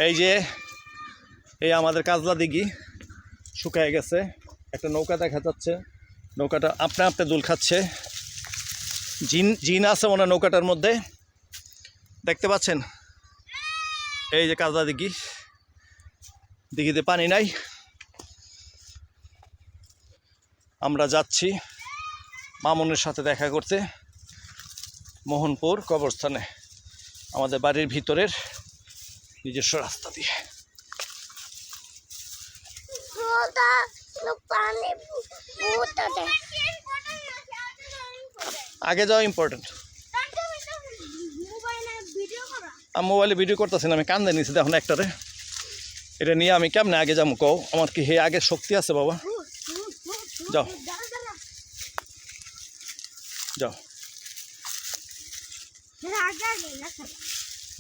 এই যে এই আমাদের কাজলা দিঘি শুকায় গেছে, একটা নৌকা দেখা যাচ্ছে, নৌকাটা আপনা আপনি দুল খাচ্ছে, জিন আছে মনে নৌকাটার মধ্যে, দেখতে পাচ্ছেন? এই যে কাজলা দিঘি, দিঘিতে পানি নাই। আমরা যাচ্ছি মামুনের সাথে দেখা করতে মোহনপুর কবরস্থানে, আমাদের বাড়ির ভিতরের নিজস্ব রাস্তা দিয়ে। আগে যাওয়া ইম্পর্টেন্ট। আমি মোবাইলে ভিডিও করতেছি না, আমি কান্দে নিয়েছি দেখুন একটারে, এটা নিয়ে আমি কেমনে আগে যাবো কও? আমার কি হে আগে শক্তি আছে বাবা? যাও যাও।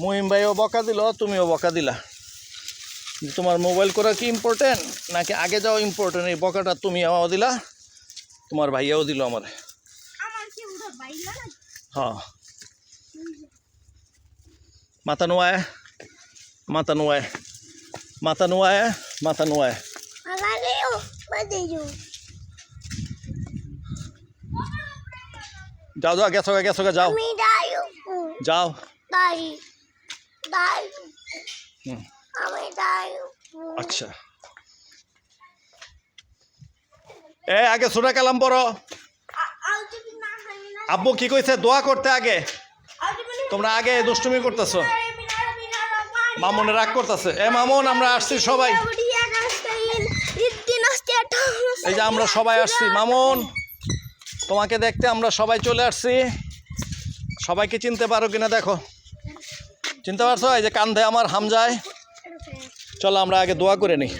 মহিম ভাইও বকা দিল, তুমিও বকা দিলা। তোমার মোবাইল করা কি ইম্পর্টেন্ট নাকি আগে যাওয়া ইম্পর্টেন্ট? এই বকাটা তুমি আমাও দিলা, তোমার ভাইয়াও দিল আমার। হ্যাঁ, মাথা নোয়ায়, মাথা নোয়ায়, মাথা নোয়ায়, মাথা নোয়ায়। যাও যাও, গেছো গা গেছো গা, যাও যাও। আচ্ছা, এ আগে সুরা কালাম পড়ো। আব্বু কি কইছে? দোয়া করতে আগে। তোমরা আগে দুষ্টুমি করতেছ, মামুনে রাগ করতেছে। এ মামুন, আমরা আসছি সবাই, এই যে আমরা সবাই আসছি মামুন তোমাকে দেখতে, আমরা সবাই চলে আসছি। সবাইকে চিনতে পারো কিনা দেখো, চিনতে পারছো? এই যে কান্ধে আমার হামজায়। চলো আমরা আগে দোয়া করে নিই।